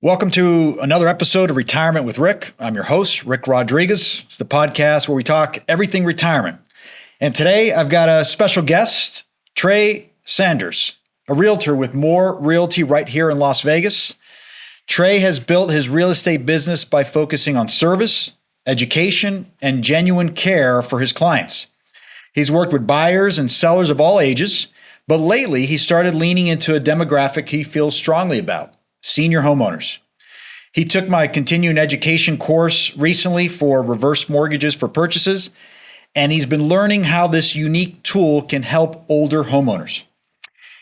Welcome to another episode of Retirement with Rick. I'm your host, Rick Rodriguez. It's the podcast where we talk everything retirement. And today I've got a special guest, Trey Sanders, a realtor with MORE Realty right here in Las Vegas. Trey has built his real estate business by focusing on service, education, and genuine care for his clients. He's worked with buyers and sellers of all ages, but lately he started leaning into a demographic he feels strongly about: senior homeowners. He took my continuing education course recently for reverse mortgages for purchases, and he's been learning how this unique tool can help older homeowners.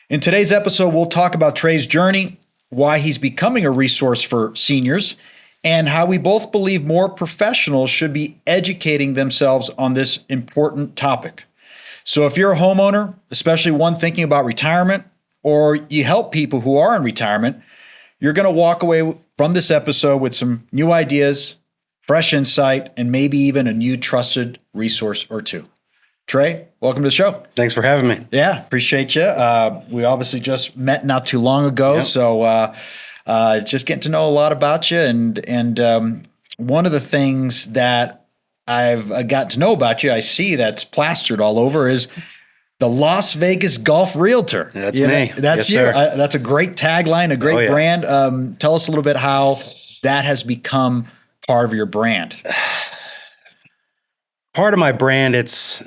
In today's episode, we'll talk about Trey's journey, why he's becoming a resource for seniors, and how we both believe more professionals should be educating themselves on this important topic. So if you're a homeowner, especially one thinking about retirement, or you help people who are in retirement, you're going to walk away from this episode with some new ideas, fresh insight, and maybe even a new trusted resource or two. Trey, welcome to the show. Thanks for having me. Yeah, appreciate you. We obviously just met not too long ago, so just getting to know a lot about you. And one of the things that I've got to know about you, I see that's plastered all over, is the Las Vegas Golf Realtor. That's me. That's yes, you. Sir. That's a great tagline, a great brand. Tell us a little bit how that has become part of your brand. Part of my brand, it's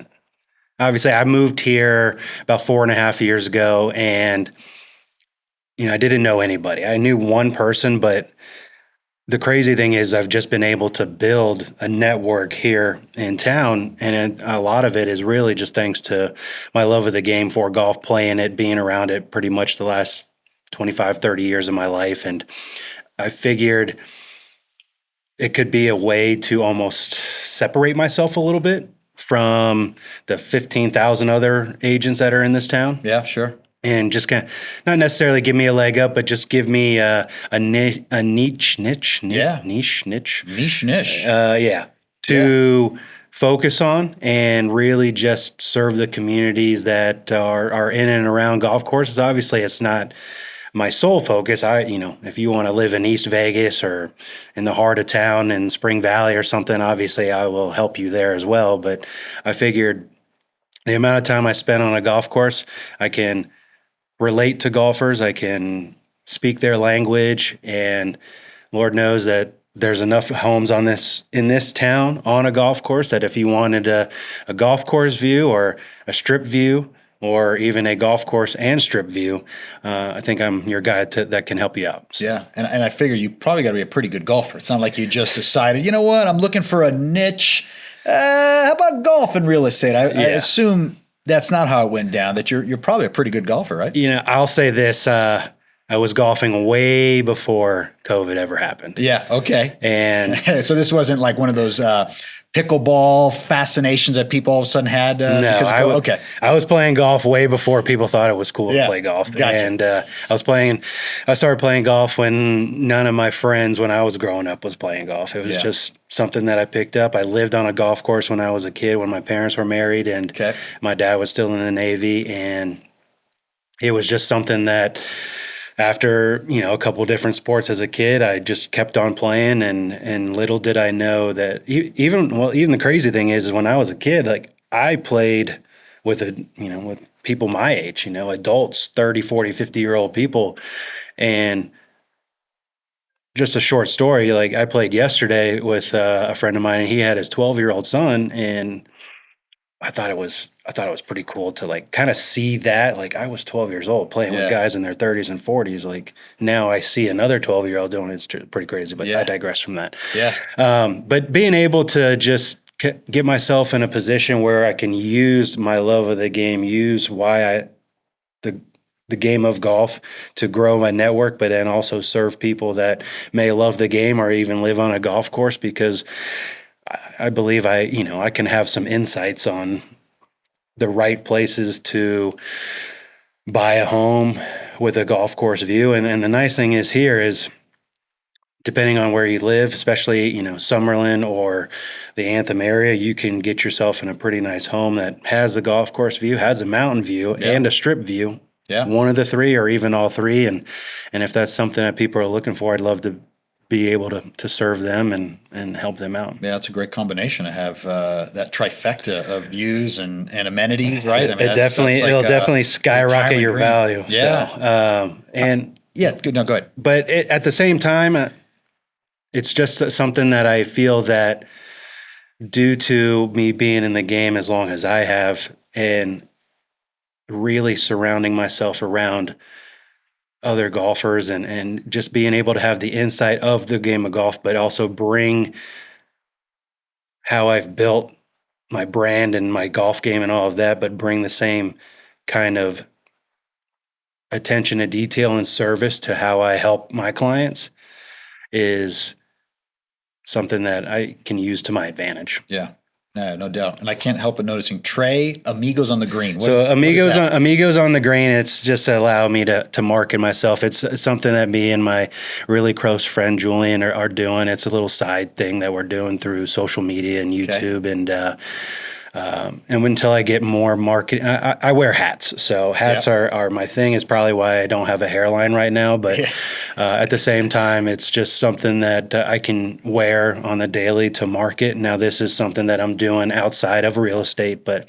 obviously I moved here about 4.5 years ago, and I didn't know anybody. I knew one person, but the crazy thing is I've just been able to build a network here in town, and a lot of it is really just thanks to my love of the game for golf, playing it, being around it pretty much the last 25, 30 years of my life. And I figured it could be a way to almost separate myself a little bit from the 15,000 other agents that are in this town. Yeah, sure. And just kind of not necessarily give me a leg up, but just give me a niche, to focus on and really just serve the communities that are in and around golf courses. Obviously, it's not my sole focus. If you want to live in East Vegas or in the heart of town in Spring Valley or something, obviously I will help you there as well. But I figured the amount of time I spend on a golf course, I can relate to golfers, I can speak their language, and Lord knows that there's enough homes in this town on a golf course that if you wanted a golf course view or a strip view or even a golf course and strip view, I think I'm your guy that can help you out. So. Yeah, and I figure you probably got to be a pretty good golfer. It's not like you just decided, you know what, I'm looking for a niche. How about golf and real estate? I assume that's not how it went down, that you're probably a pretty good golfer, right? I'll say this. I was golfing way before COVID ever happened. Yeah, okay. And so this wasn't like one of those pickleball fascinations that people all of a sudden had? No, I was playing golf way before people thought it was cool to play golf. Gotcha. And I started playing golf when none of my friends when I was growing up was playing golf. It was just something that I picked up. I lived on a golf course when I was a kid, when my parents were married, and my dad was still in the Navy. And it was just something that after, a couple of different sports as a kid, I just kept on playing, and little did I know that even the crazy thing is when I was a kid, like I played with with people my age, adults, 30, 40, 50-year-old people. And just a short story, like I played yesterday with a friend of mine, and he had his 12-year-old son, and I thought it was pretty cool to like kind of see that. Like I was 12 years old playing with guys in their 30s and 40s. Like now I see another 12-year-old doing it. It's pretty crazy, but I digress from that. Yeah. But being able to just get myself in a position where I can use my love of the game, use the game of golf to grow my network, but then also serve people that may love the game or even live on a golf course, because I believe I can have some insights on the right places to buy a home with a golf course view. And the nice thing is here is, depending on where you live, especially, Summerlin or the Anthem area, you can get yourself in a pretty nice home that has the golf course view, has a mountain view and a strip view. Yeah. one of the three or even all three. And if that's something that people are looking for, I'd love to be able to serve them and help them out. Yeah, it's a great combination to have that trifecta of views and amenities, right? I mean, It'll definitely skyrocket your value. Yeah. So, yeah, good. No, go ahead. But at the same time, it's just something that I feel that due to me being in the game as long as I have and really surrounding myself around other golfers and just being able to have the insight of the game of golf, but also bring how I've built my brand and my golf game and all of that, but bring the same kind of attention to detail and service to how I help my clients is something that I can use to my advantage. Yeah. No doubt. And I can't help but noticing Trey, Amigos on the green. Amigos on the green, it's just allow me to market myself. It's something that me and my really close friend Julian are doing. It's a little side thing that we're doing through social media and YouTube. And until I get more marketing, I wear hats. So hats are my thing. Is probably why I don't have a hairline right now. But at the same time, it's just something that I can wear on the daily to market. Now, this is something that I'm doing outside of real estate. But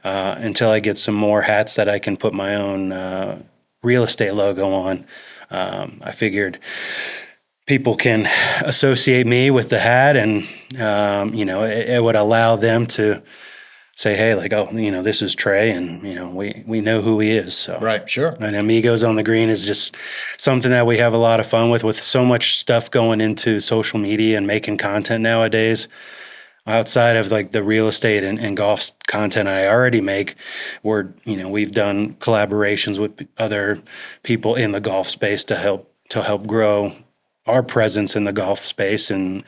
until I get some more hats that I can put my own real estate logo on, I figured people can associate me with the hat, and it would allow them to say, hey, like, oh, this is Trey, and we know who he is. So right, sure. And Amigos on the green is just something that we have a lot of fun with so much stuff going into social media and making content nowadays. Outside of like the real estate and golf content I already make, we've done collaborations with other people in the golf space to help grow our presence in the golf space, and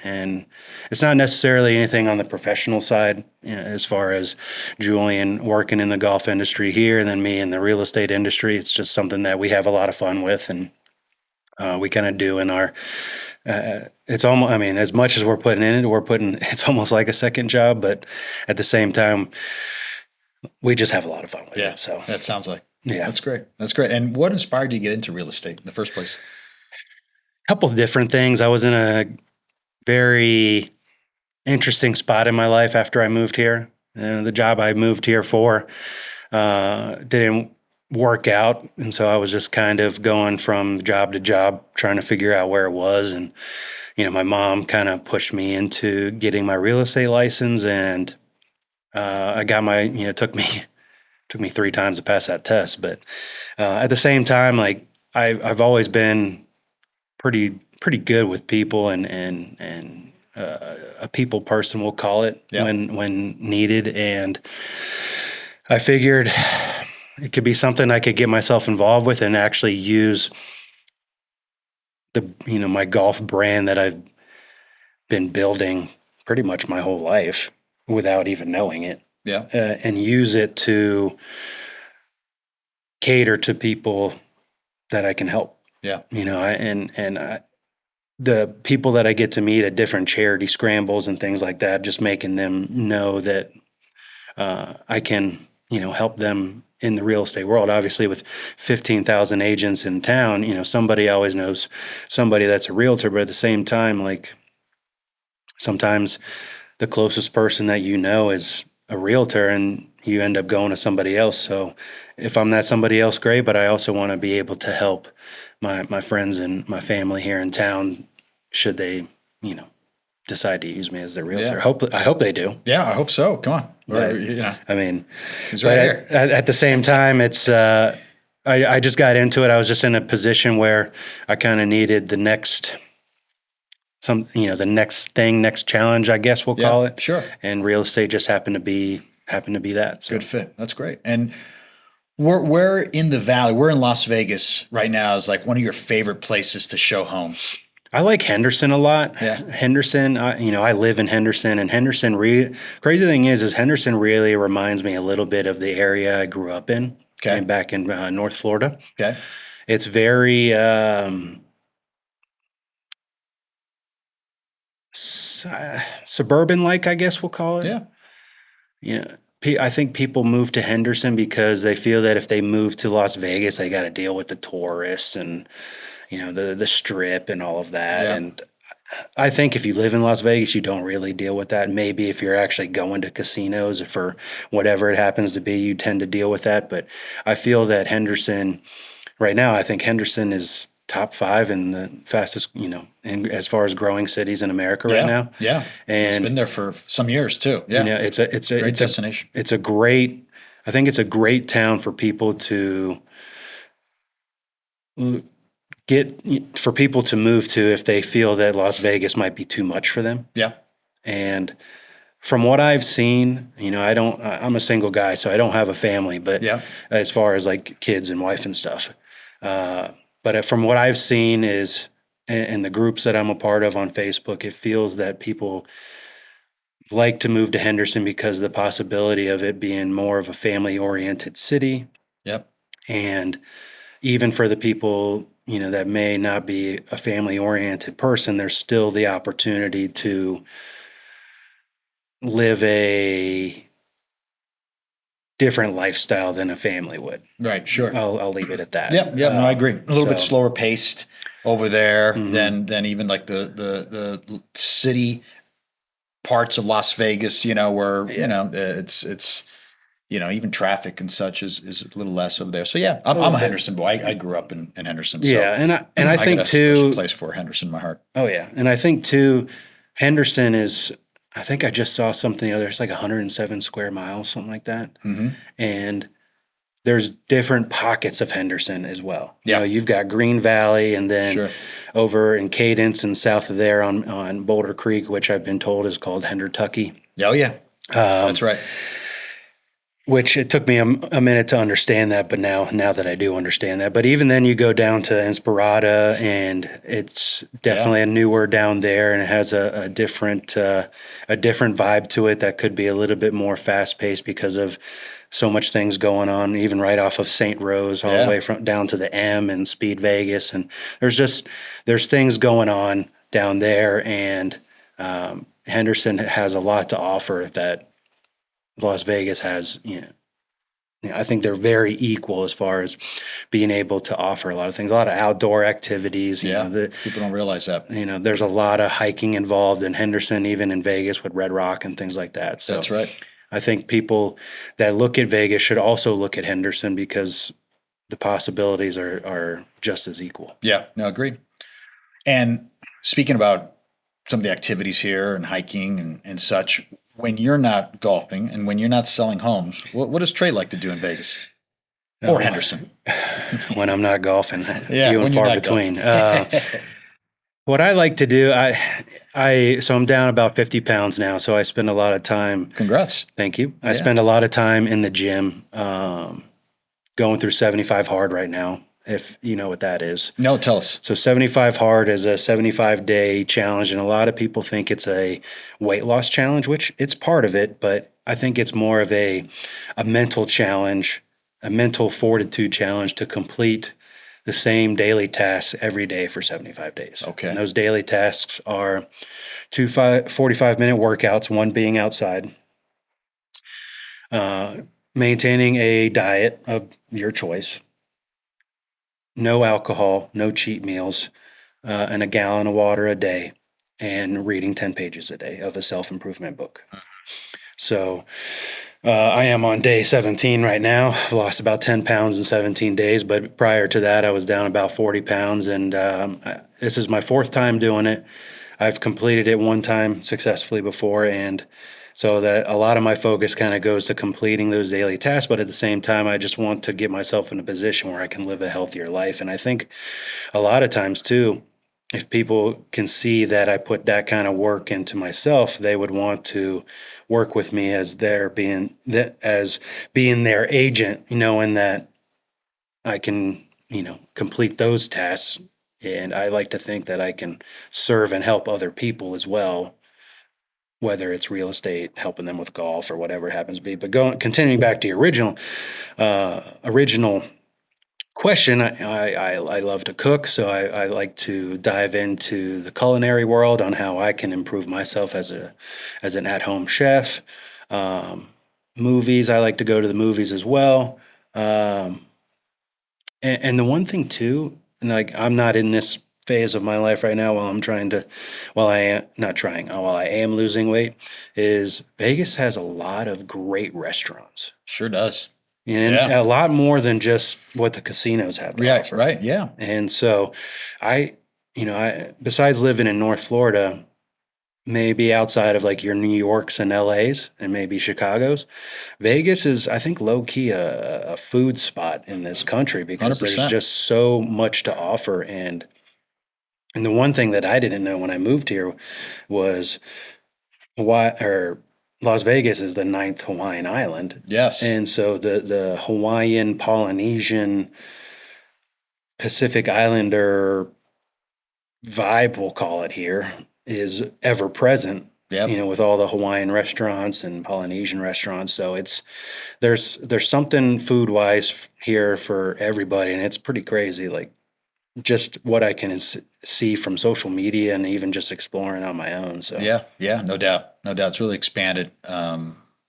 it's not necessarily anything on the professional side, as far as Julian working in the golf industry here and then me in the real estate industry. It's just something that we have a lot of fun with, and we kind of do in our it's almost, I mean, as much as we're putting in it, it's almost like a second job, but at the same time, we just have a lot of fun with it. So that sounds like, that's great. That's great. And what inspired you to get into real estate in the first place? Couple of different things. I was in a very interesting spot in my life after I moved here. The job I moved here for didn't work out, and so I was just kind of going from job to job, trying to figure out where it was. And my mom kind of pushed me into getting my real estate license, and I got my took me 3 times to pass that test. But at the same time, like I've always been pretty good with people and a people person, we'll call it, when needed. And I figured it could be something I could get myself involved with and actually use my golf brand that I've been building pretty much my whole life without even knowing it. And use it to cater to people that I can help. The people that I get to meet at different charity scrambles and things like that, just making them know that I can, help them in the real estate world. Obviously, with 15,000 agents in town, somebody always knows somebody that's a realtor. But at the same time, like sometimes the closest person that is a realtor, and you end up going to somebody else. So if I'm that somebody else, great. But I also want to be able to help my friends and my family here in town, should they, decide to use me as their realtor. I hope they do. Yeah, I hope so. Come on. I mean, he's right here. At the same time, it's I just got into it. I was just in a position where I kind of needed the next next challenge, I guess we'll call it. Sure. And real estate just happened to be that. So. Good fit. That's great. And we're in the Valley. We're in Las Vegas right now. Is like one of your favorite places to show homes. I like Henderson a lot. Yeah. Henderson, I live in Henderson, and Henderson, crazy thing is Henderson really reminds me a little bit of the area I grew up in. Okay. And back in North Florida. Okay. It's very suburban-like, I guess we'll call it. Yeah. I think people move to Henderson because they feel that if they move to Las Vegas, they got to deal with the tourists and, the strip and all of that. Yeah. And I think if you live in Las Vegas, you don't really deal with that. Maybe if you're actually going to casinos for whatever it happens to be, you tend to deal with that. But I feel that Henderson, right now, I think Henderson is top 5 in the fastest, as far as growing cities in America right now. Yeah. And it's been there for some years too. Yeah. it's a great destination. I think it's a great town for people to for people to move to if they feel that Las Vegas might be too much for them. Yeah. And from what I've seen, I'm a single guy, so I don't have a family, but as far as like kids and wife and stuff, but from what I've seen is in the groups that I'm a part of on Facebook, it feels that people like to move to Henderson because of the possibility of it being more of a family-oriented city. Yep. And even for the people, that may not be a family-oriented person, there's still the opportunity to live a different lifestyle than a family would. Right. Sure. I'll leave it at that. Yep. No, I agree. A little bit slower paced over there than even like the city parts of Las Vegas, where, it's even traffic and such is a little less over there. So yeah, I'm a Henderson boy. I grew up in Henderson. So and I think got a too, special place for Henderson in my heart. Oh yeah. And I think too, Henderson is, I think I just saw something the other, it's like 107 square miles, something like that. And there's different pockets of Henderson as well. Yeah. You've got Green Valley, and then over in Cadence and south of there on Boulder Creek, which I've been told is called Hendertucky. Oh yeah. That's right. Which it took me a minute to understand that, but now that I do understand that. But even then you go down to Inspirada, and it's definitely a newer down there, and it has a different vibe to it that could be a little bit more fast paced because of so much things going on, even right off of St. Rose all the way from down to the M and Speed Vegas. And there's things going on down there, and Henderson has a lot to offer that Las Vegas has. I think they're very equal as far as being able to offer a lot of things, a lot of outdoor activities. People don't realize that. There's a lot of hiking involved in Henderson, even in Vegas with Red Rock and things like that. So that's right. I think people that look at Vegas should also look at Henderson because the possibilities are just as equal. Yeah, no, agreed. And speaking about some of the activities here and hiking and such, when you're not golfing and when you're not selling homes, what does Trey like to do in Vegas or Henderson? When I'm not golfing, few and far between. What I like to do, so I'm down about 50 pounds now, so I spend a lot of time. Congrats. Thank you. I spend a lot of time in the gym, going through 75 hard right now, if you know what that is. No, tell us. So 75 hard is a 75-day challenge, and a lot of people think it's a weight loss challenge, which it's part of it, but I think it's more of a mental challenge, a mental fortitude challenge to complete the same daily tasks every day for 75 days. Okay. And those daily tasks are 2 45-minute workouts, one being outside, maintaining a diet of your choice, no alcohol, no cheat meals, and a gallon of water a day, and reading 10 pages a day of a self-improvement book. So I am on day 17 right now. I've lost about 10 pounds in 17 days, but prior to that, I was down about 40 pounds, and this is my 4th time doing it. I've completed it one time successfully before, and so that a lot of my focus kind of goes to completing those daily tasks, but at the same time, I just want to get myself in a position where I can live a healthier life. And I think a lot of times too, if people can see that I put that kind of work into myself, they would want to work with me as being their agent, knowing that I can, complete those tasks. And I like to think that I can serve and help other people as well, whether it's real estate, helping them with golf or whatever it happens to be. But continuing back to your original question, I love to cook, so I like to dive into the culinary world on how I can improve myself as an at-home chef. movies. I like to go to the movies as well. Um, and the one thing too, and like I'm not in this phase of my life right now while I am losing weight, is Vegas has a lot of great restaurants. Sure does. And Yeah. a lot more than just what the casinos have to offer. Right. Yeah. And so besides living in North Florida, maybe outside of like your New Yorks and LAs and maybe Chicago's, Vegas is, I think, low key a food spot in this country because 100%. there's just so much to offer. And the one thing that I didn't know when I moved here was Las Vegas is the ninth Hawaiian island. Yes. And so the Hawaiian, Polynesian, Pacific Islander vibe, we'll call it here, is ever present. Yep. With all the Hawaiian restaurants and Polynesian restaurants. So there's something food wise here for everybody, and it's pretty crazy. Like just what I can see from social media and even just exploring on my own. So yeah, no doubt. It's really expanded.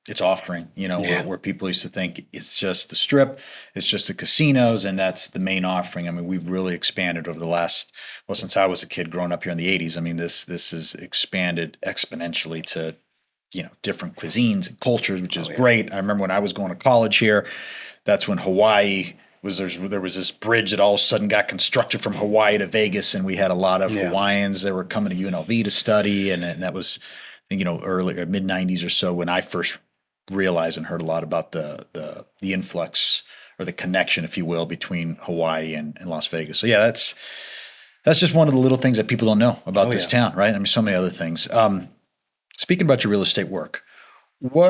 Its offering, where people used to think it's just the strip, it's just the casinos, and that's the main offering. I mean, we've really expanded over the last, since I was a kid growing up here in the 80s. I mean, this has expanded exponentially to, different cuisines and cultures, which is great. I remember when I was going to college here, that's when Hawaii there was this bridge that all of a sudden got constructed from Hawaii to Vegas, and we had a lot of Hawaiians that were coming to UNLV to study, and that was, early mid 90s or so when I first realized and heard a lot about the influx or the connection, if you will, between Hawaii and Las Vegas. So yeah, that's just one of the little things that people don't know about this town, right? I mean, so many other things. Speaking about your real estate work, who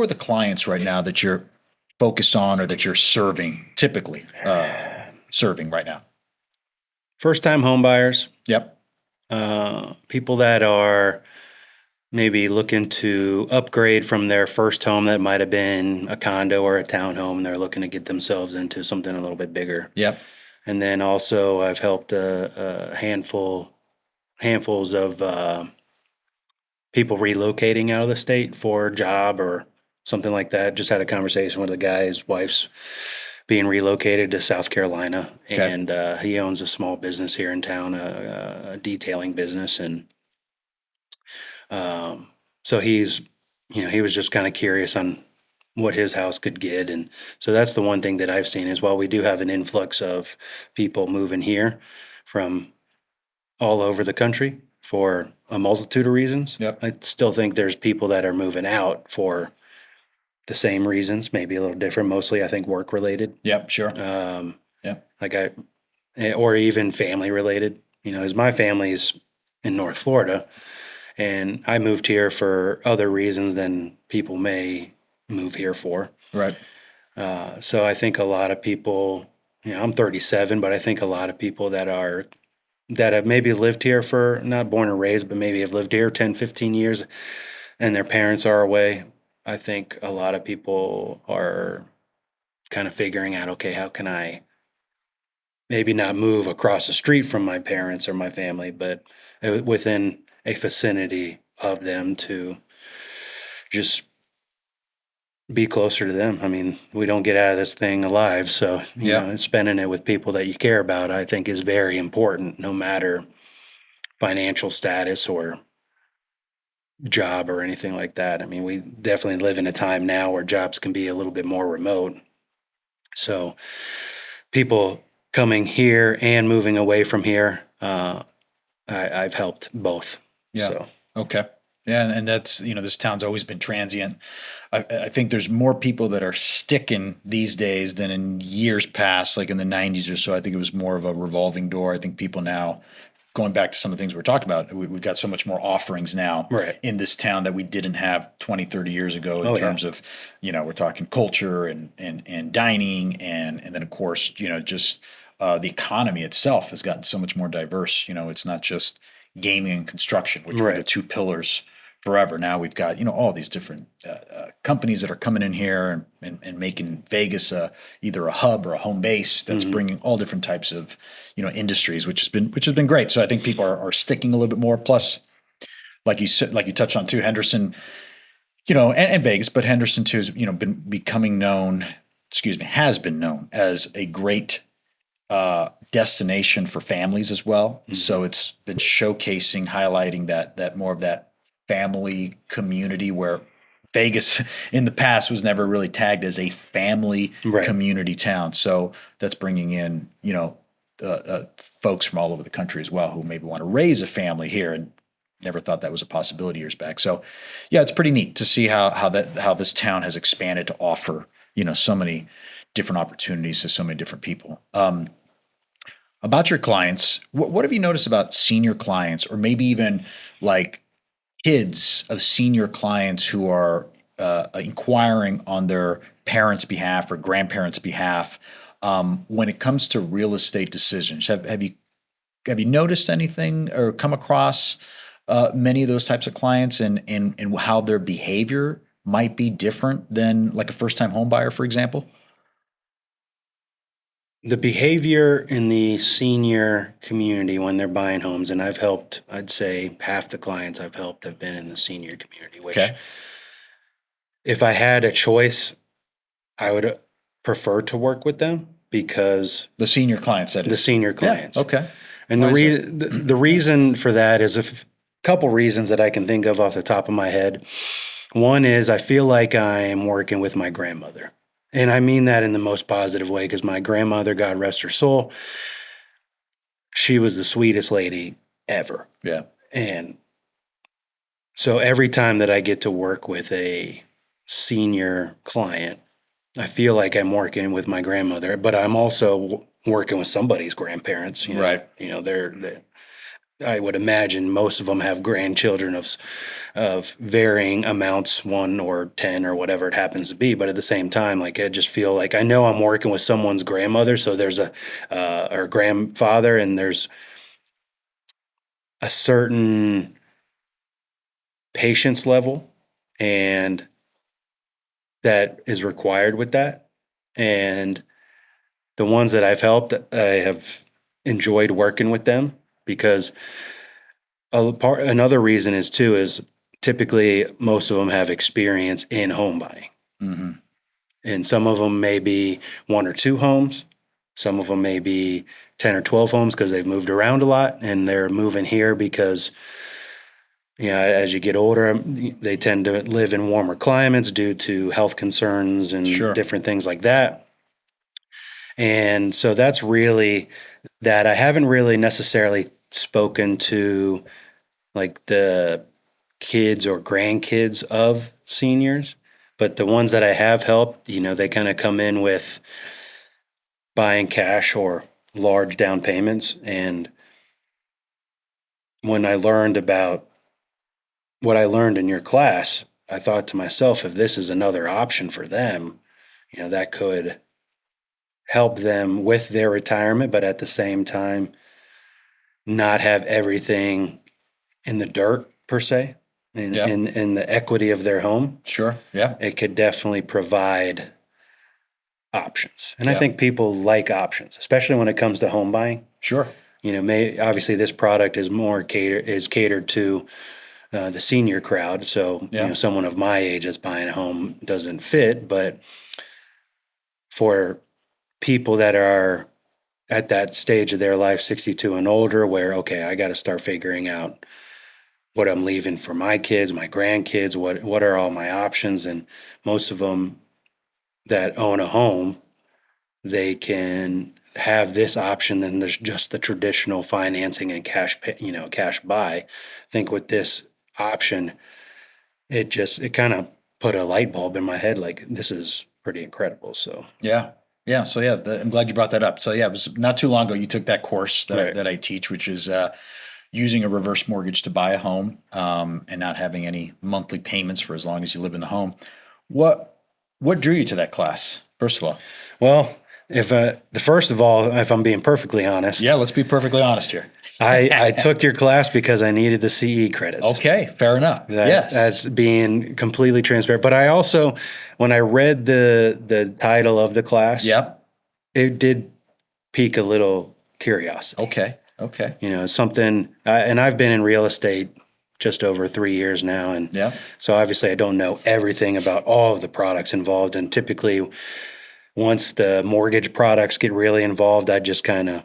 are the clients right now that you're focused on or that you're typically serving right now? First time home buyers. Yep. People that are maybe looking to upgrade from their first home that might have been a condo or a townhome, and they're looking to get themselves into something a little bit bigger. Yep. And then also I've helped a handfuls of people relocating out of the state for a job or something like that. Just had a conversation with a guy, his wife's being relocated to South Carolina, and he owns a small business here in town, a detailing business, and so he was just kind of curious on what his house could get. And so that's the one thing that I've seen is while we do have an influx of people moving here from all over the country for a multitude of reasons, I still think there's people that are moving out for the same reasons, maybe a little different, mostly I think work related. Yep, sure. Or even family related, as my family's in North Florida. And I moved here for other reasons than people may move here for. Right. So I think a lot of people, I'm 37, but I think a lot of people that have maybe lived here for, not born and raised, but maybe have lived here 10, 15 years and their parents are away. I think a lot of people are kind of figuring out, okay, how can I maybe not move across the street from my parents or my family, but within a vicinity of them to just be closer to them. I mean, we don't get out of this thing alive. So, spending it with people that you care about, I think is very important, no matter financial status or job or anything like that. I mean, we definitely live in a time now where jobs can be a little bit more remote. So people coming here and moving away from here, I've helped both. Yeah. So. Okay. Yeah. And that's, this town's always been transient. I think there's more people that are sticking these days than in years past, like in the 90s or so. I think it was more of a revolving door. I think people now, going back to some of the things we're talking about, we've got so much more offerings now in this town that we didn't have 20, 30 years ago in terms of, we're talking culture and dining. And then, of course, just the economy itself has gotten so much more diverse. It's not just gaming and construction, which were the two pillars forever. Now we've got, all these different companies that are coming in here and making Vegas either a hub or a home base that's bringing all different types of, industries, which has been great. So I think people are sticking a little bit more. Plus, like you said, like you touched on too, Henderson, and Vegas, but Henderson too has, has been known as a great destination for families as well. Mm-hmm. So it's been showcasing, highlighting that more of that family community where Vegas in the past was never really tagged as a family community town. So that's bringing in, folks from all over the country as well who maybe want to raise a family here and never thought that was a possibility years back. So yeah, it's pretty neat to see how this town has expanded to offer, so many different opportunities to so many different people. About your clients, what have you noticed about senior clients, or maybe even like kids of senior clients who are inquiring on their parents' behalf or grandparents' behalf when it comes to real estate decisions? Have you noticed anything or come across many of those types of clients and how their behavior might be different than like a first-time home buyer, for example? The behavior in the senior community when they're buying homes, and I've helped, I'd say half the clients I've helped have been in the senior community, which if I had a choice, I would prefer to work with them because the senior clients, that is. The senior clients. Yeah, okay. And the reason for that is a couple reasons that I can think of off the top of my head. One is I feel like I am working with my grandmother. And I mean that in the most positive way because my grandmother, God rest her soul, she was the sweetest lady ever. Yeah. And so every time that I get to work with a senior client, I feel like I'm working with my grandmother, but I'm also working with somebody's grandparents. Right. They're I would imagine most of them have grandchildren of varying amounts, 1 or 10 or whatever it happens to be. But at the same time, like I just feel like I know I'm working with someone's grandmother. So there's or grandfather, and there's a certain patience level and that is required with that. And the ones that I've helped, I have enjoyed working with them because another reason is typically most of them have experience in home buying. Mm-hmm. And some of them may be 1 or 2 homes. Some of them may be 10 or 12 homes because they've moved around a lot and they're moving here because, as you get older, they tend to live in warmer climates due to health concerns and different things like that. And so that's really that. I haven't really necessarily spoken to like the kids or grandkids of seniors, but the ones that I have helped, they kind of come in with buying cash or large down payments. And when I learned about what I learned in your class, I thought to myself, if this is another option for them, that could help them with their retirement, but at the same time, not have everything in the dirt per se, in the equity of their home. Sure. Yeah. It could definitely provide options. And I think people like options, especially when it comes to home buying. Sure. Obviously this product is catered to the senior crowd. So, someone of my age that's buying a home doesn't fit, but for people that are at that stage of their life, 62 and older, where, okay, I got to start figuring out what I'm leaving for my kids, my grandkids, what are all my options. And most of them that own a home, they can have this option. Then there's just the traditional financing and cash buy. I think with this option, it kind of put a light bulb in my head. Like, this is pretty incredible. So, yeah. Yeah. So I'm glad you brought that up. So it was not too long ago you took that course that I teach, which is using a reverse mortgage to buy a home and not having any monthly payments for as long as you live in the home. What drew you to that class, first of all? Well, if I'm being perfectly honest. Yeah, let's be perfectly honest here. I took your class because I needed the CE credits. Okay, fair enough. Yes. That's being completely transparent. But I also, when I read the title of the class, it did pique a little curiosity. Okay. Something, and I've been in real estate just over 3 years now. And yeah. so obviously I don't know everything about all of the products involved. And typically once the mortgage products get really involved, I just kind of,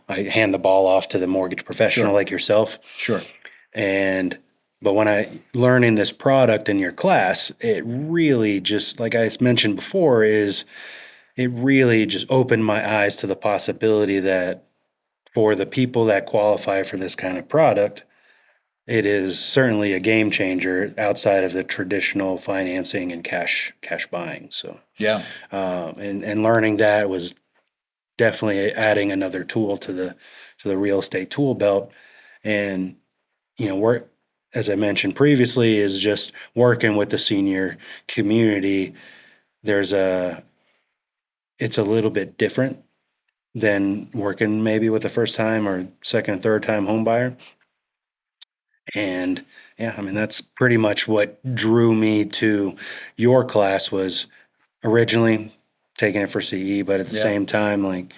I hand the ball off to the mortgage professional like yourself. Sure. But when I learning this product in your class, it really just, like I mentioned before, it really just opened my eyes to the possibility that for the people that qualify for this kind of product, it is certainly a game changer outside of the traditional financing and cash buying. So yeah, and learning that was definitely adding another tool to the real estate tool belt. And work, as I mentioned previously, is just working with the senior community. It's a little bit different than working maybe with a first time or second, third time home buyer. And yeah, I mean, that's pretty much what drew me to your class. Was originally taking it for CE, but at the same time, like,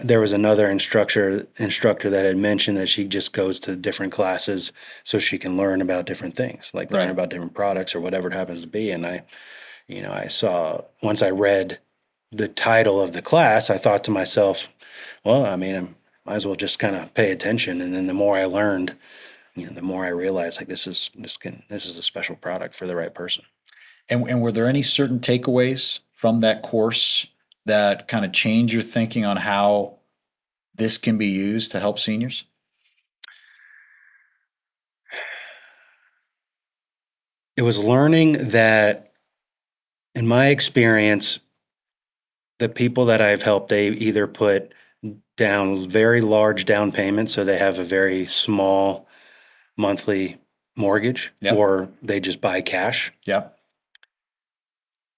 there was another instructor that had mentioned that she just goes to different classes so she can learn about different things, like learn about different products or whatever it happens to be. And I saw, once I read the title of the class, I thought to myself, well, I mean, I might as well just kind of pay attention. And then the more I learned, the more I realized, like, this is a special product for the right person. And were there any certain takeaways from that course that kind of change your thinking on how this can be used to help seniors? It was learning that, in my experience, the people that I've helped, they either put down very large down payments, so they have a very small monthly mortgage, or they just buy cash. Yeah.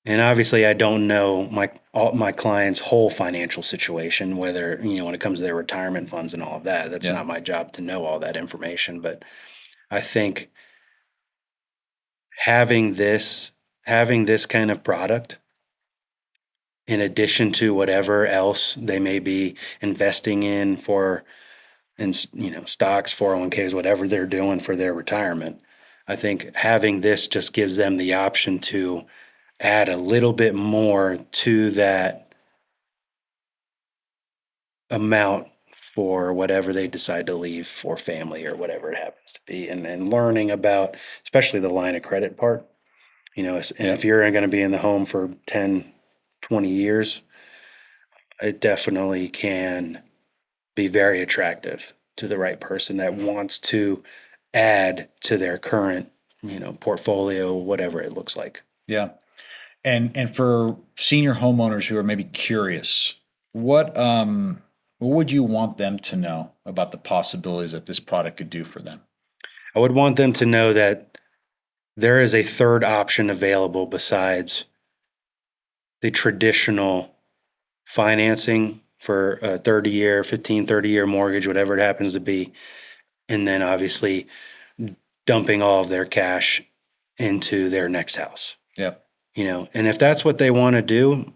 And obviously, I don't know my clients' whole financial situation, whether, when it comes to their retirement funds and all of that. That's not my job to know all that information. But I think having this kind of product, in addition to whatever else they may be investing in stocks, 401ks, whatever they're doing for their retirement, I think having this just gives them the option to add a little bit more to that amount for whatever they decide to leave for family or whatever it happens to be. And learning about, especially the line of credit part, if you're going to be in the home for 10, 20 years, it definitely can be very attractive to the right person that wants to add to their current, portfolio, whatever it looks like. Yeah. And for senior homeowners who are maybe curious, what would you want them to know about the possibilities that this product could do for them? I would want them to know that there is a third option available besides the traditional financing for a 30-year, 15, 30-year mortgage, whatever it happens to be, and then obviously dumping all of their cash into their next house. Yeah. And if that's what they want to do,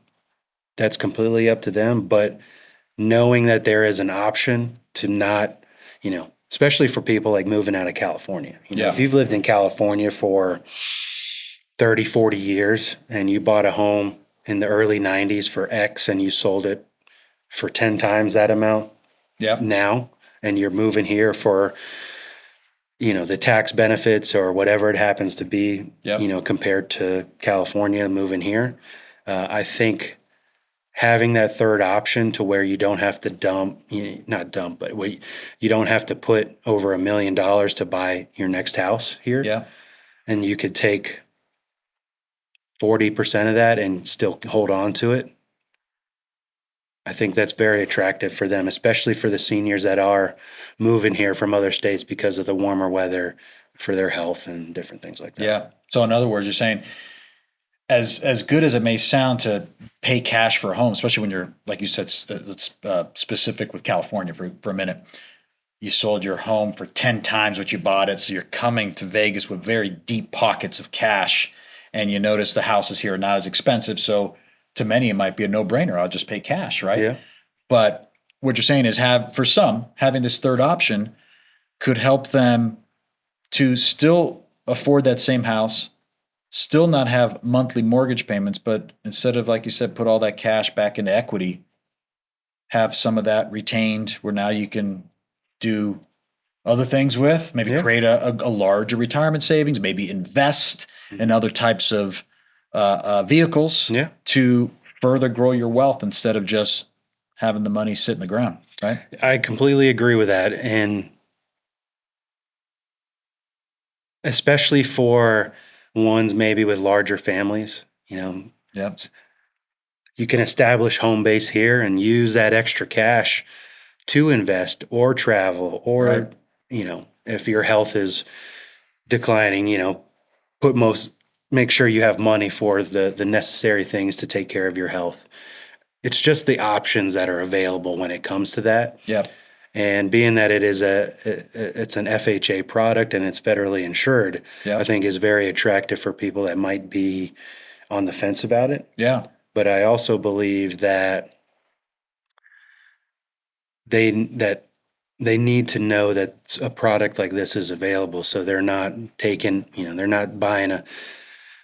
that's completely up to them. But knowing that there is an option to not, especially for people like moving out of California. If you've lived in California for 30, 40 years and you bought a home in the early 90s for X and you sold it for 10 times that amount now, and you're moving here for, the tax benefits or whatever it happens to be, compared to California moving here, I think having that third option to where you don't have to you don't have to put over $1 million to buy your next house here. Yeah. And you could take 40% of that and still hold on to it. I think that's very attractive for them, especially for the seniors that are moving here from other states because of the warmer weather, for their health and different things like that. Yeah. So in other words, you're saying, as good as it may sound to pay cash for a home, especially when you're, like you said, specific with California for a minute, you sold your home for 10 times what you bought it. So you're coming to Vegas with very deep pockets of cash, and you notice the houses here are not as expensive. So to many, it might be a no-brainer. I'll just pay cash, right? Yeah. But what you're saying is, having this third option could help them to still afford that same house, still not have monthly mortgage payments, but instead of, like you said, put all that cash back into equity, have some of that retained where now you can do other things with, maybe create a larger retirement savings, maybe invest in other types of vehicles to further grow your wealth instead of just having the money sit in the ground, right? I completely agree with that. And especially for ones maybe with larger families, you can establish home base here and use that extra cash to invest or travel or, if your health is declining, make sure you have money for the necessary things to take care of your health. It's just the options that are available when it comes to that. Yep. And being that it's an FHA product and it's federally insured, I think is very attractive for people that might be on the fence about it. Yeah. But I also believe that they need to know that a product like this is available, so they're not they're not buying a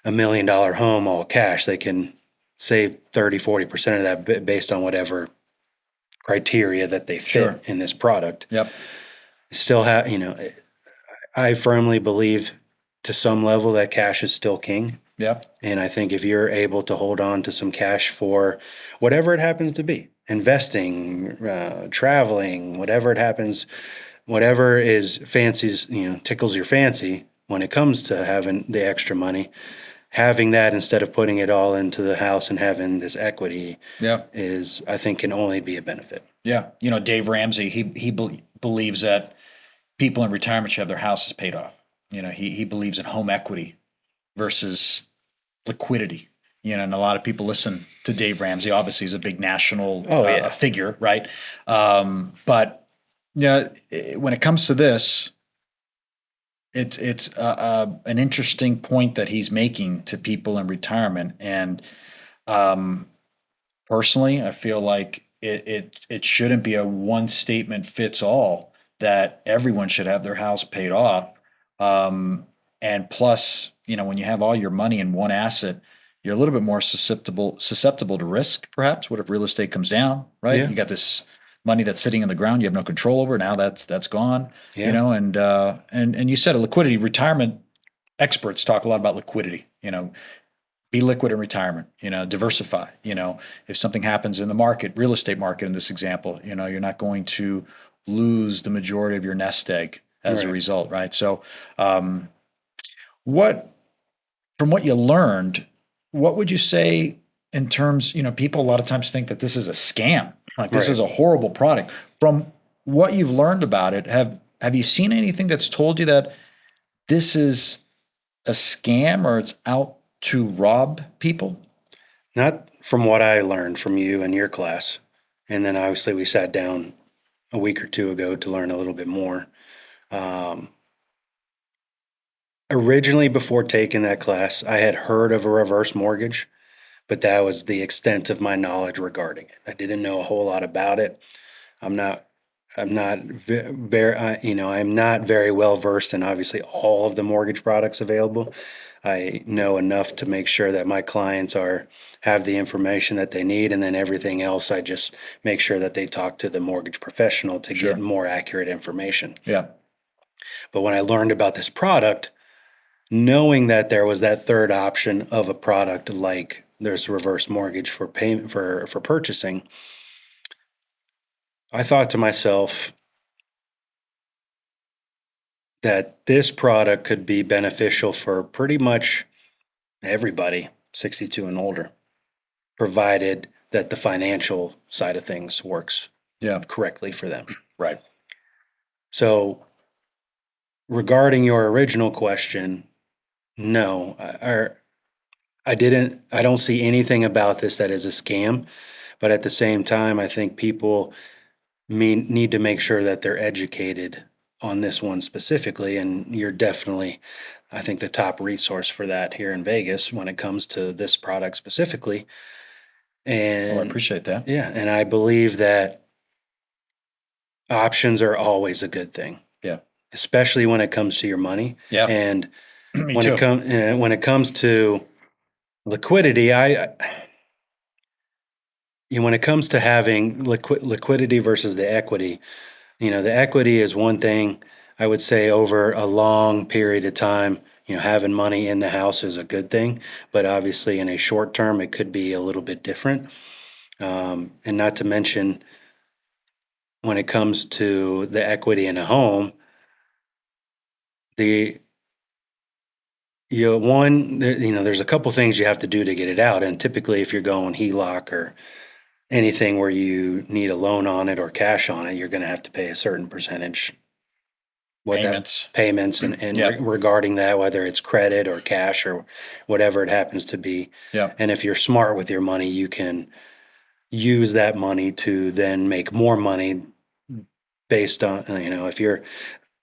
$1 million home all cash. They can save 30-40% of that based on whatever criteria that they fit in this product. Yep. Still have, I firmly believe to some level that cash is still king. Yep. And I think if you're able to hold on to some cash for whatever it happens to be, investing, traveling, whatever it happens, whatever is fancies, tickles your fancy when it comes to having the extra money, having that instead of putting it all into the house and having this equity is, I think, can only be a benefit. Yeah. Dave Ramsey, he believes that people in retirement should have their houses paid off. He believes in home equity versus liquidity. And a lot of people listen to Dave Ramsey. Obviously, he's a big national figure, right? But when it comes to this, it's an interesting point that he's making to people in retirement. And personally, I feel like it shouldn't be a one statement fits all that everyone should have their house paid off. And plus, when you have all your money in one asset, you're a little bit more susceptible to risk, perhaps. What if real estate comes down, right? Yeah. You got this money that's sitting in the ground you have no control over. Now that's gone. Yeah. And you said a liquidity. Retirement experts talk a lot about liquidity. Be liquid in retirement. Diversify. If something happens in the market, real estate market in this example, you're not going to lose the majority of your nest egg as a result, right? So, from what you learned, what would you say in terms, people a lot of times think that this is a scam, like this is a horrible product. From what you've learned about it, have you seen anything that's told you that this is a scam or it's out to rob people? Not from what I learned from you and your class. And then obviously we sat down a week or two ago to learn a little bit more. Originally, before taking that class, I had heard of a reverse mortgage, but that was the extent of my knowledge regarding it. I didn't know a whole lot about it. I'm not very well versed in obviously all of the mortgage products available. I know enough to make sure that my clients have the information that they need, and then everything else, I just make sure that they talk to the mortgage professional to get more accurate information. Yeah. But when I learned about this product, knowing that there was that third option of a product like there's reverse mortgage for payment for purchasing, I thought to myself that this product could be beneficial for pretty much everybody 62 and older, provided that the financial side of things works correctly for them. Right. So regarding your original question, no, I don't see anything about this that is a scam, but at the same time, I think people need to make sure that they're educated on this one specifically, and you're definitely, I think, the top resource for that here in Vegas when it comes to this product specifically. And I appreciate that. Yeah, and I believe that options are always a good thing. Yeah. especially when it comes to your money. Yeah. And Me when too. it comes to liquidity, when it comes to having liquidity versus the equity, the equity is one thing. I would say over a long period of time, having money in the house is a good thing, but obviously in a short term, it could be a little bit different. And not to mention, when it comes to the equity in a home, the there's a couple things you have to do to get it out, and typically, if you're going HELOC or anything where you need a loan on it or cash on it, you're going to have to pay a certain percentage. Payments regarding that, whether it's credit or cash or whatever it happens to be. Yeah. And if you're smart with your money, you can use that money to then make more money based on, if you're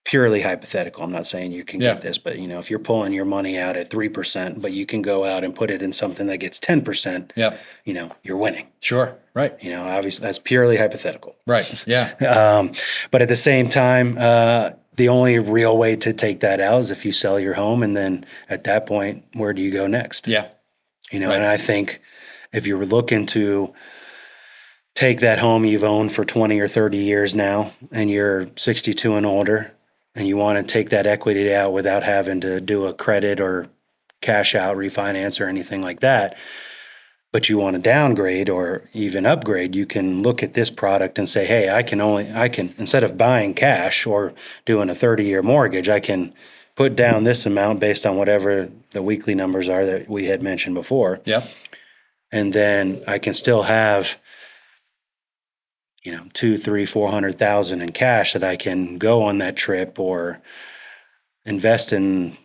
purely hypothetical, I'm not saying you can get this, but if you're pulling your money out at 3%, but you can go out and put it in something that gets 10%, you're winning. Sure. Right. Obviously that's purely hypothetical. Right. Yeah. But at the same time, the only real way to take that out is if you sell your home, and then at that point, where do you go next? Yeah. And I think if you're looking to take that home you've owned for 20 or 30 years now, and you're 62 and older, and you want to take that equity out without having to do a credit or cash out refinance or anything like that, but you want to downgrade or even upgrade, you can look at this product and say, hey, I can, instead of buying cash or doing a 30-year mortgage, I can put down this amount based on whatever the weekly numbers are that we had mentioned before. Yeah. And then I can still have, $200,000, $300,000, $400,000 in cash that I can go on that trip or invest in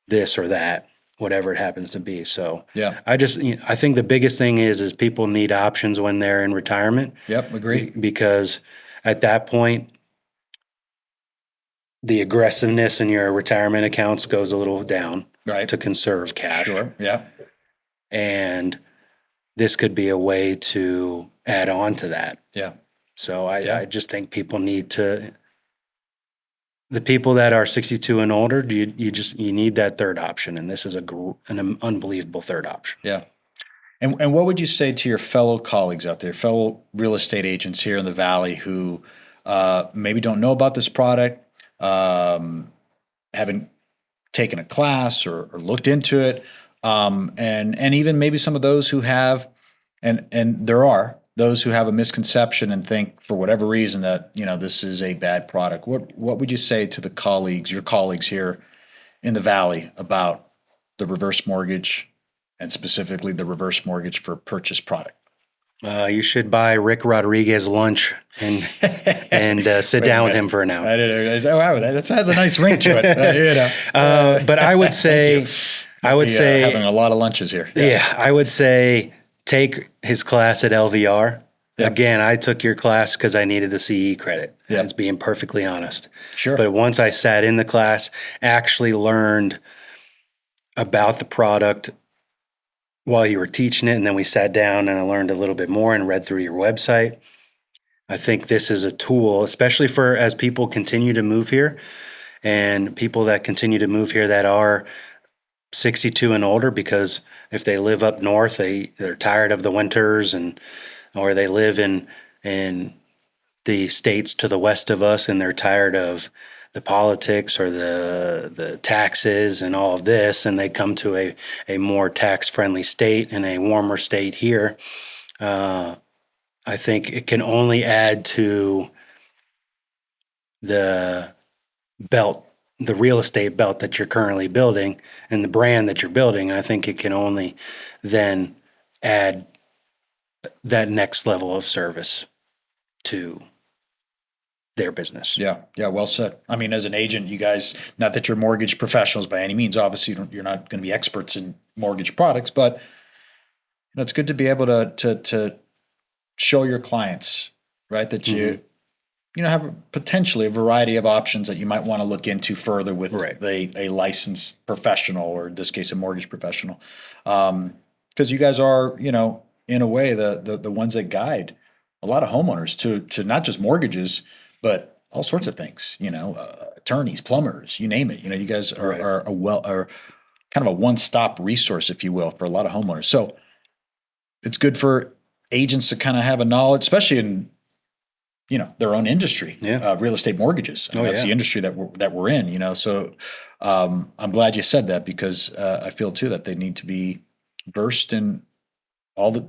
this or that, whatever it happens to be. So I think the biggest thing is people need options when they're in retirement. Yep, agree. Because at that point, the aggressiveness in your retirement accounts goes a little down, right, to conserve cash. Sure. Yeah. And this could be a way to add on to that. Yeah. So I just think people need to. The people that are 62 and older, you need that third option, and this is an unbelievable third option. Yeah. And what would you say to your fellow colleagues out there, fellow real estate agents here in the Valley who maybe don't know about this product, haven't taken a class or looked into it, and even maybe some of those who have, and there are those who have a misconception and think for whatever reason that this is a bad product. What would you say to your colleagues here in the Valley about the reverse mortgage, and specifically the reverse mortgage for purchase product? You should buy Rick Rodriguez lunch and sit down with him for an hour. Wow, that has a nice ring to it. But I would say, having a lot of lunches here. Yeah, I would say take his class at LVR. Yep. Again, I took your class because I needed the CE credit. Yep. It's being perfectly honest. Sure. But once I sat in the class, actually learned about the product while you were teaching it, and then we sat down and I learned a little bit more and read through your website. I think this is a tool, especially as people continue to move here, and people that continue to move here that are 62 and older, because if they live up north, they're tired of the winters, or they live in the states to the west of us and they're tired of the politics or the taxes and all of this, and they come to a more tax-friendly state and a warmer state here. I think it can only add to the real estate belt that you're currently building and the brand that you're building. I think it can only then add that next level of service to their business. Yeah. Well said. I mean, as an agent, you guys, not that you're mortgage professionals by any means, obviously you're not going to be experts in mortgage products, but it's good to be able to show your clients, right, that you have potentially a variety of options that you might want to look into further with a licensed professional, or in this case, a mortgage professional. Because you guys are, in a way, the ones that guide a lot of homeowners to not just mortgages, but all sorts of things, attorneys, plumbers, you name it. You know, you guys are, Right. are kind of a one-stop resource, if you will, for a lot of homeowners. So it's good for agents to kind of have a knowledge, especially in, you know, their own industry, real estate mortgages. I mean, that's the industry that we're in, you know. So I'm glad you said that, because I feel too that they need to be versed in all the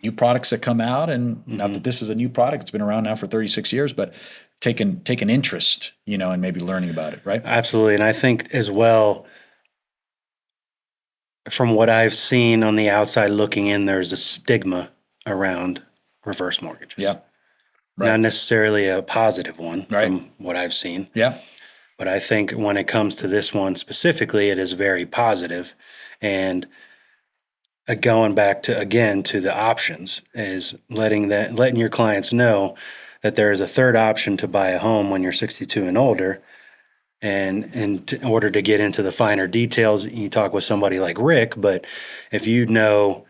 new products that come out, and not that this is a new product; it's been around now for 36 years, but take an interest, you know, and maybe learning about it, right? Absolutely, and I think as well, from what I've seen on the outside looking in, there's a stigma around reverse mortgages. Yeah, right. Not necessarily a positive one, Right. from what I've seen. Yeah, But I think when it comes to this one specifically, it is very positive. And going back to the options, is letting your clients know that there is a third option to buy a home when you're 62 and older. And in order to get into the finer details, you talk with somebody like Rick. But if you know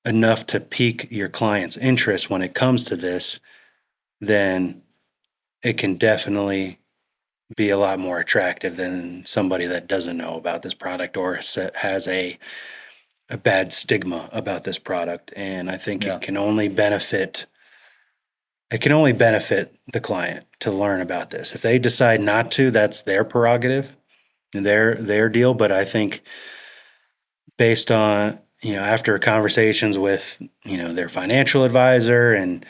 enough to pique your client's interest when it comes to this, then it can definitely be a lot more attractive than somebody that doesn't know about this product or has a bad stigma about this product. And I think it can only benefit the client to learn about this. If they decide not to, that's their prerogative and their deal. But I think based on, you know, after conversations with, you know, their financial advisor and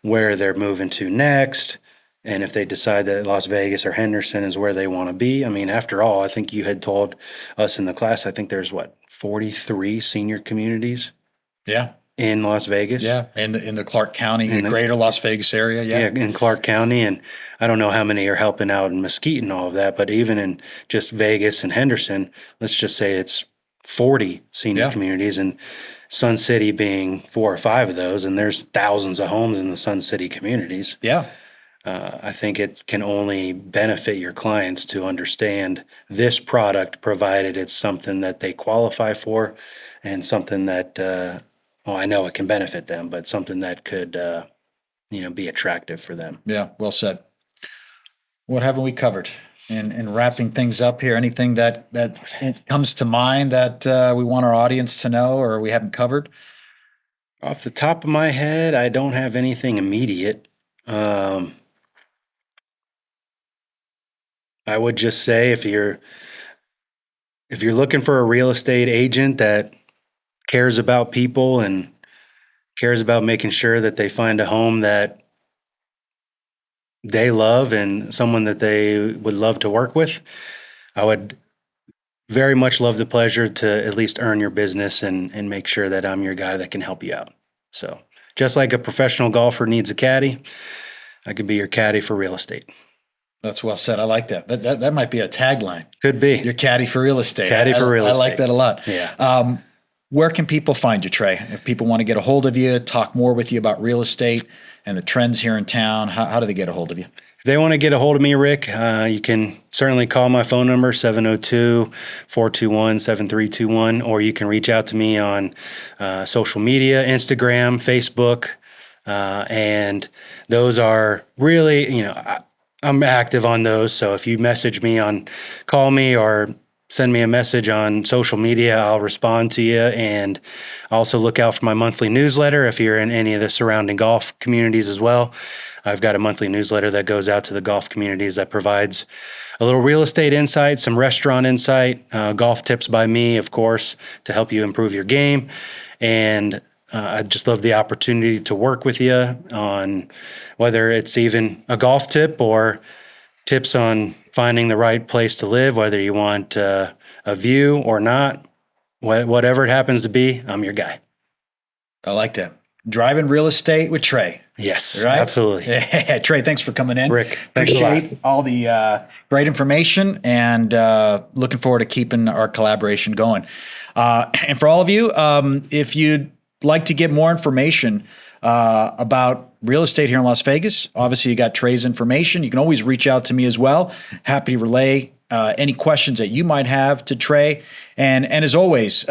where they're moving to next, and if they decide that Las Vegas or Henderson is where they want to be, I mean, after all, I think you had told us in the class, I think there's 43 senior communities in Las Vegas. Yeah, in the Clark County, in the greater Las Vegas area. Yeah, in Clark County. And I don't know how many are helping out in Mesquite and all of that, but even in just Vegas and Henderson, let's just say it's 40 senior communities, and Sun City being 4 or 5 of those, and there's thousands of homes in the Sun City communities. Yeah. I think it can only benefit your clients to understand this product, provided it's something that they qualify for and something that, well, I know it can benefit them, but something that could, you know, be attractive for them. Yeah, well said. What haven't we covered? In wrapping things up here, anything that comes to mind that we want our audience to know or we haven't covered? Off the top of my head, I don't have anything immediate. I would just say if you're looking for a real estate agent that cares about people and cares about making sure that they find a home that they love and someone that they would love to work with, I would very much love the pleasure to at least earn your business and make sure that I'm your guy that can help you out. So just like a professional golfer needs a caddy, I could be your caddy for real estate. That's well said. I like that. That might be a tagline. Could be. Your caddy for real estate. Caddy for real estate. I like that a lot. Yeah. Where can people find you, Trey? If people want to get a hold of you, talk more with you about real estate and the trends here in town, how do they get a hold of you? If they want to get a hold of me, Rick, you can certainly call my phone number, 702-421-7321, or you can reach out to me on social media, Instagram, Facebook, and those are really, you know, I'm active on those. So if you message me call me or send me a message on social media, I'll respond to you. And also look out for my monthly newsletter if you're in any of the surrounding golf communities as well. I've got a monthly newsletter that goes out to the golf communities that provides a little real estate insight, some restaurant insight, golf tips by me, of course, to help you improve your game. And I'd just love the opportunity to work with you on whether it's even a golf tip or tips on finding the right place to live, whether you want a view or not, whatever it happens to be, I'm your guy. I like that. Driving real estate with Trey. Yes, right? Absolutely. Yeah, Trey, thanks for coming in. Rick, thanks a lot. Appreciate all the great information, and looking forward to keeping our collaboration going. And for all of you, if you'd like to get more information about real estate here in Las Vegas, obviously you got Trey's information. You can always reach out to me as well. Happy to relay any questions that you might have to Trey. And as always,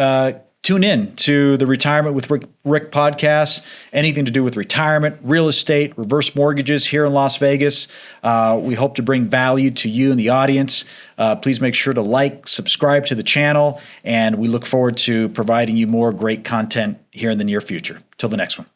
tune in to the Retirement with Rick podcast, anything to do with retirement, real estate, reverse mortgages here in Las Vegas. We hope to bring value to you and the audience. Please make sure to like, subscribe to the channel, and we look forward to providing you more great content here in the near future. Till the next one.